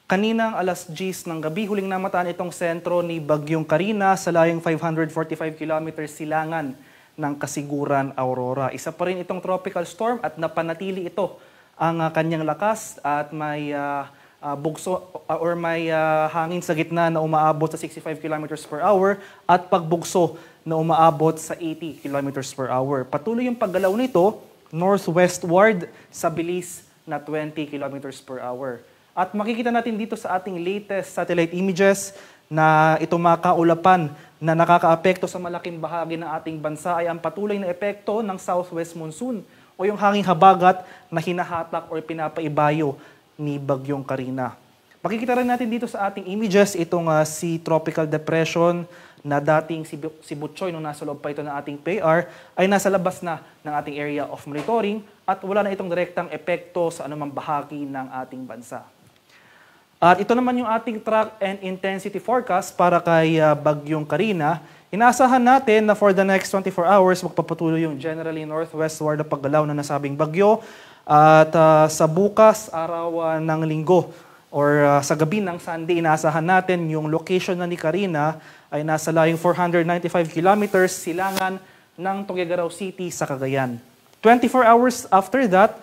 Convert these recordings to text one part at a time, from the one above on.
Kaninang alas 10 ng gabi, huling namataan itong sentro ni Bagyong Carina sa layong 545 kilometers silangan ng Kasiguran, Aurora. Isa pa rin itong tropical storm at napanatili ito ang kanyang lakas at may bugso or may hangin sa gitna na umaabot sa 65 kilometers per hour at pagbugso na umaabot sa 80 kilometers per hour. Patuloy yung paggalaw nito northwestward sa bilis na 20 kilometers per hour. At makikita natin dito sa ating latest satellite images na itong mga kaulapan na nakakaapekto sa malaking bahagi ng ating bansa ay ang patuloy na epekto ng southwest monsoon o yung hanging habagat na hinahatak o pinapaibayo ni Bagyong Carina. Makikita rin natin dito sa ating images itong si Tropical Depression na dating si Butchoy nung nasa loob pa ito ng ating PAR ay nasa labas na ng ating area of monitoring at wala na itong direktang epekto sa anumang bahagi ng ating bansa. At ito naman yung ating track and intensity forecast para kay Bagyong Carina. Inaasahan natin na for the next 24 hours, magpapatuloy yung generally northwestward na paggalaw na nasabing bagyo. At sa bukas, araw ng linggo or sa gabi ng Sunday, inaasahan natin yung location na ni Carina ay nasa layong 495 kilometers silangan ng Tuguegarao City sa Cagayan. 24 hours after that,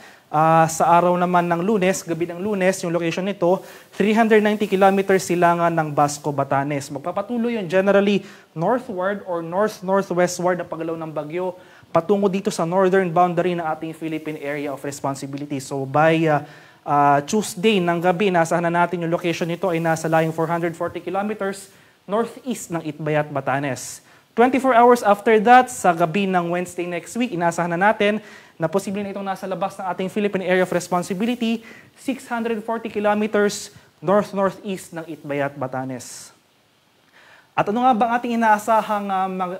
sa araw naman ng Lunes, gabi ng Lunes, yung location nito, 390 kilometers silangan ng Basco, Batanes. Magpapatuloy yung generally northward or north-northwestward na paggalaw ng bagyo patungo dito sa northern boundary ng ating Philippine Area of Responsibility. So by Tuesday ng gabi, nasahan na natin yung location nito ay nasa layong 440 kilometers northeast ng Itbayat, Batanes. 24 hours after that, sa gabi ng Wednesday next week, inasahan na natin na posible na itong nasa labas ng ating Philippine Area of Responsibility, 640 kilometers north-northeast ng Itbayat, Batanes. At ano nga ba ang ating inaasahang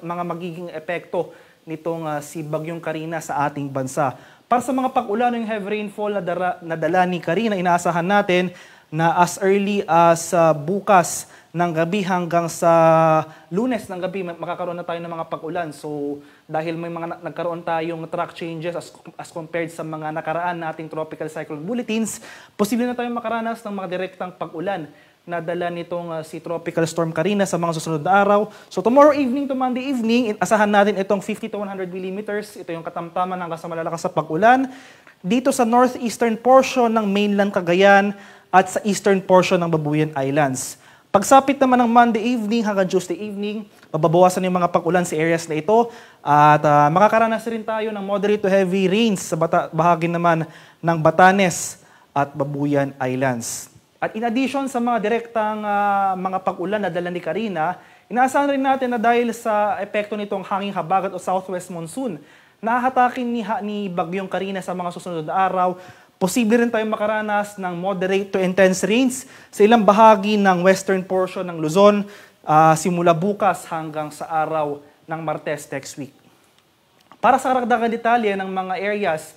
mga magiging epekto nitong si Bagyong Carina sa ating bansa? Para sa mga pag-ulan ng heavy rainfall na dala ni Carina, inaasahan natin na as early as bukas ng gabi hanggang sa Lunes ng gabi, makakaroon na tayo ng mga pag-ulan. So, dahil may mga nagkaroon tayong track changes as compared sa mga nakaraan nating tropical cyclone bulletins, posible na tayong makaranas ng mga direktang pag-ulan na dala nitong si Tropical Storm Carina sa mga susunod na araw. So, tomorrow evening to Monday evening, asahan natin itong 50 to 100 millimeters. Ito yung katamtaman hanggang sa malalakas sa pag-ulan. Dito sa northeastern portion ng mainland Cagayan at sa eastern portion ng Babuyan Islands. Pagsapit naman ng Monday evening hanggang Tuesday evening, mababawasan yung mga pag-ulan sa areas na ito at makakaranas rin tayo ng moderate to heavy rains sa bahagi naman ng Batanes at Babuyan Islands. At in addition sa mga direktang mga pag-ulan na dala ni Carina, inaasahan rin natin na dahil sa epekto nitong hanging habagat o southwest monsoon, nahatakin ni Bagyong Carina sa mga susunod na araw, posible rin tayong makaranas ng moderate to intense rains sa ilang bahagi ng western portion ng Luzon simula bukas hanggang sa araw ng Martes next week. Para sa karagdagang detalye ng mga areas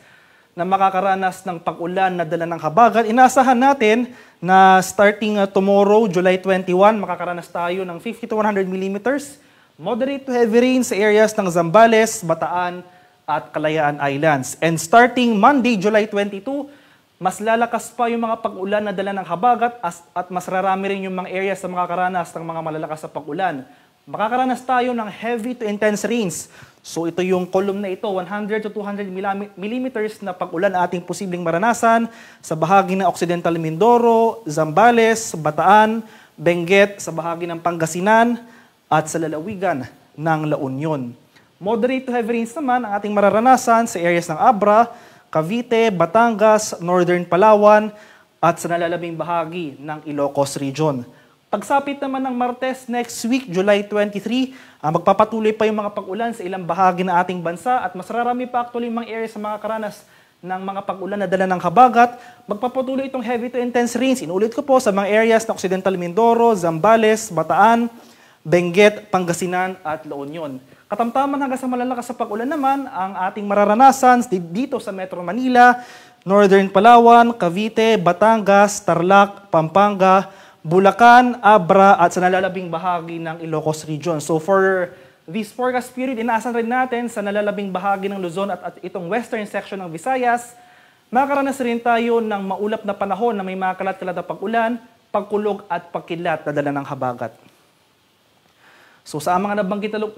na makakaranas ng pag-ulan na dala ng habagat, inaasahan natin na starting tomorrow, July 21, makakaranas tayo ng 50 to 100 millimeters, moderate to heavy rain sa areas ng Zambales, Bataan, at Kalayaan Islands. And starting Monday, July 22, mas lalakas pa yung mga pag-ulan na dala ng habagat at mas rarami rin yung mga areas na makakaranas ng mga malalakas na pag-ulan. Makakaranas tayo ng heavy to intense rains. So ito yung column na ito, 100 to 200 millimeters na pag-ulan na ating posibleng maranasan sa bahagi ng Occidental Mindoro, Zambales, Bataan, Benguet, sa bahagi ng Pangasinan at sa lalawigan ng La Union. Moderate to heavy rains naman ang ating mararanasan sa areas ng Abra, Cavite, Batangas, Northern Palawan at sa nalalabing bahagi ng Ilocos Region. Pagsapit naman ng Martes next week, July 23, magpapatuloy pa yung mga pag-ulan sa ilang bahagi ng ating bansa at mas rarami pa actually yung mga areas sa mga karanas ng mga pag-ulan na dala ng habagat. Magpapatuloy itong heavy to intense rains. Inuulit ko po sa mga areas ng Occidental Mindoro, Zambales, Bataan, Benguet, Pangasinan at La Union. Katamtaman hanggang sa malalakas sa pag-ulan naman ang ating mararanasan dito sa Metro Manila, Northern Palawan, Cavite, Batangas, Tarlac, Pampanga, Bulacan, Abra at sa nalalabing bahagi ng Ilocos Region. So for this forecast period, inaasahan rin natin sa nalalabing bahagi ng Luzon at itong western section ng Visayas, makakaranas rin tayo ng maulap na panahon na may mga kalat-kalat na pag-ulan, pagkulog at pagkilat na dala ng habagat. So sa mga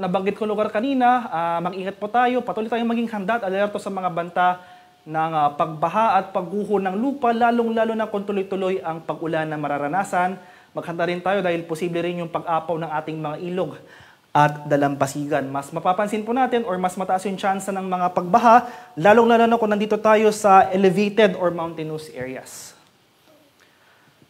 nabanggit ko lugar kanina, mag-ingat po tayo, patuloy tayong maging handa at alerto sa mga banta ng pagbaha at pagguho ng lupa, lalong-lalo na kung tuloy-tuloy ang pag-ulan na mararanasan. Maghanda rin tayo dahil posible rin yung pag-apaw ng ating mga ilog at dalampasigan. Mas mapapansin po natin or mas mataas yung tsansa ng mga pagbaha, lalong-lalo na kung nandito tayo sa elevated or mountainous areas.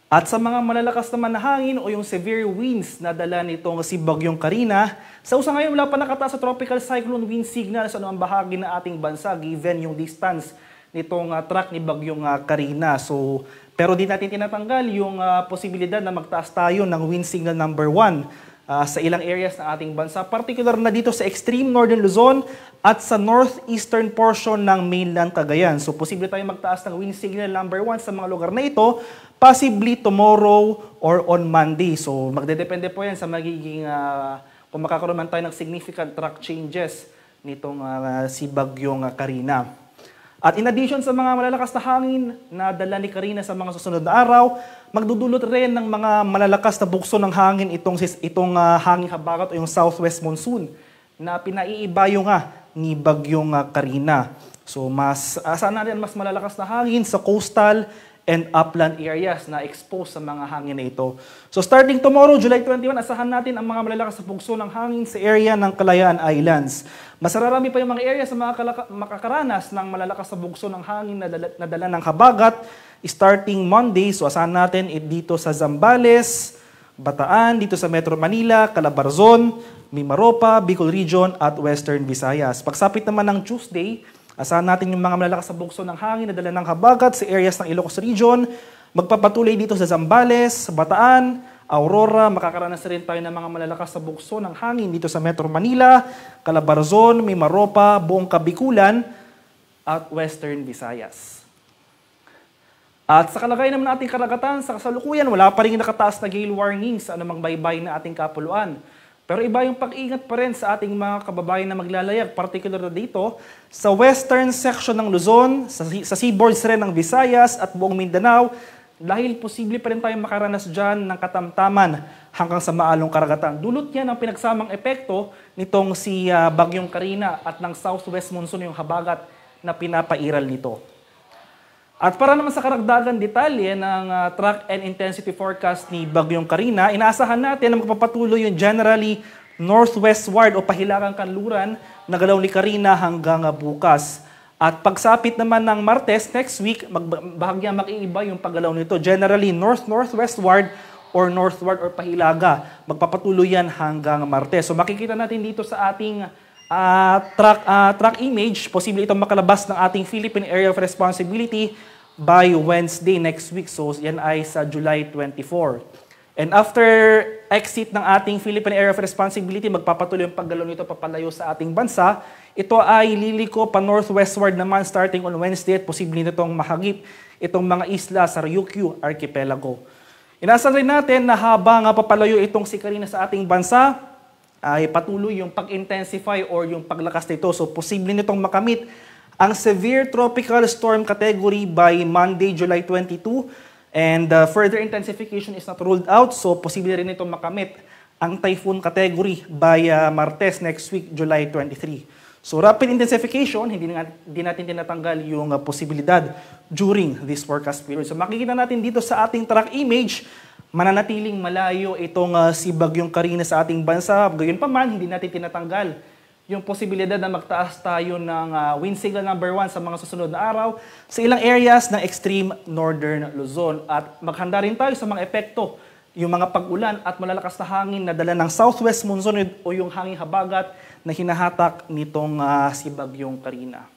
At sa mga malalakas naman na hangin o yung severe winds na dala nitong si Bagyong Karina, sa usa ngayon wala pa nakataas sa tropical cyclone wind signal sa anumang bahagi ng ating bansa given yung distance nitong track ni Bagyong Karina. So, pero di natin tinatanggal yung posibilidad na magtaas tayo ng wind signal number 1 sa ilang areas ng ating bansa, particular na dito sa extreme northern Luzon at sa northeastern portion ng mainland Cagayan. So, posible tayong magtaas ng wind signal number 1 sa mga lugar na ito, possibly tomorrow or on Monday. So, magdedepende po yan sa magiging, kung makakaroon man tayo ng significant track changes nitong si Bagyong Karina. At in addition sa mga malalakas na hangin na dala ni Karina sa mga susunod na araw, magdudulot rin ng mga malalakas na bugso ng hangin itong hangin habagat o yung southwest monsoon na pinaiibayo nga ni Bagyong Karina. So asahan natin mas malalakas na hangin sa coastal and upland areas na exposed sa mga hangin na ito. So starting tomorrow, July 21, asahan natin ang mga malalakas na bugso ng hangin sa area ng Kalayaan Islands. Mas marami pa yung mga area sa makakaranas ng malalakas na bugso ng hangin na dala ng habagat starting Monday. So asahan natin dito sa Zambales, Bataan, dito sa Metro Manila, Calabarzon, Mimaropa, Bicol Region at Western Visayas. Pagsapit naman ng Tuesday, asahan natin yung mga malalakas na bugso ng hangin na dala ng habagat sa areas ng Ilocos Region. Magpapatuloy dito sa Zambales, Bataan, Aurora. Makakaranas rin tayo ng mga malalakas na bugso ng hangin dito sa Metro Manila, Calabarzon, Mimaropa, buong Kabikulan at Western Visayas. At sa kalagayan naman nating karagatan, sa kasalukuyan, wala pa rin nakataas na gale warning sa anumang baybay na ating kapuluan. Pero iba yung pag-ingat pa rin sa ating mga kababayan na maglalayag, particular na dito sa western section ng Luzon, sa seaboards rin ng Visayas at buong Mindanao, dahil posible pa rin tayong makaranas dyan ng katamtaman hanggang sa maalong karagatan. Dulot yan ang pinagsamang epekto nitong si Bagyong Karina at ng southwest monsoon yung habagat na pinapairal nito. At para naman sa karagdagan detalye ng track and intensity forecast ni Bagyong Karina, inaasahan natin na magpapatuloy yung generally northwestward o pahilagang kanluran na galaw ni Karina hanggang bukas. At pagsapit naman ng Martes next week, bahagya makiiba yung paggalaw nito. Generally northwestward or northward or pahilaga. Magpapatuloy yan hanggang Martes. So makikita natin dito sa ating track image, posible itong makalabas ng ating Philippine Area of Responsibility by Wednesday next week. So yan ay sa July 24. And after exit ng ating Philippine Area of Responsibility, magpapatuloy ang paggalaw nito papalayo sa ating bansa. Ito ay liliko pa northwestward naman starting on Wednesday at posible nitong mahagip itong mga isla sa Ryukyu Archipelago. Inasahan rin natin na habang papalayo itong si Karina sa ating bansa, ay patuloy yung pag-intensify or yung paglakas nito. So, posible nitong makamit ang severe tropical storm category by Monday, July 22. And further intensification is not ruled out. So, posible rin itong makamit ang typhoon category by Martes next week, July 23. So, rapid intensification, hindi natin tinatanggal yung posibilidad during this forecast period. So, makikita natin dito sa ating track image, mananatiling malayo itong si Bagyong Karina sa ating bansa. Gayunpaman, hindi natin tinatanggal yung posibilidad na magtaas tayo ng wind signal number 1 sa mga susunod na araw sa ilang areas ng extreme northern Luzon. At maghanda rin tayo sa mga epekto, yung mga pag-ulan at malalakas na hangin na dala ng southwest monsoon o yung hangin habagat na hinahatak nitong si Bagyong Karina.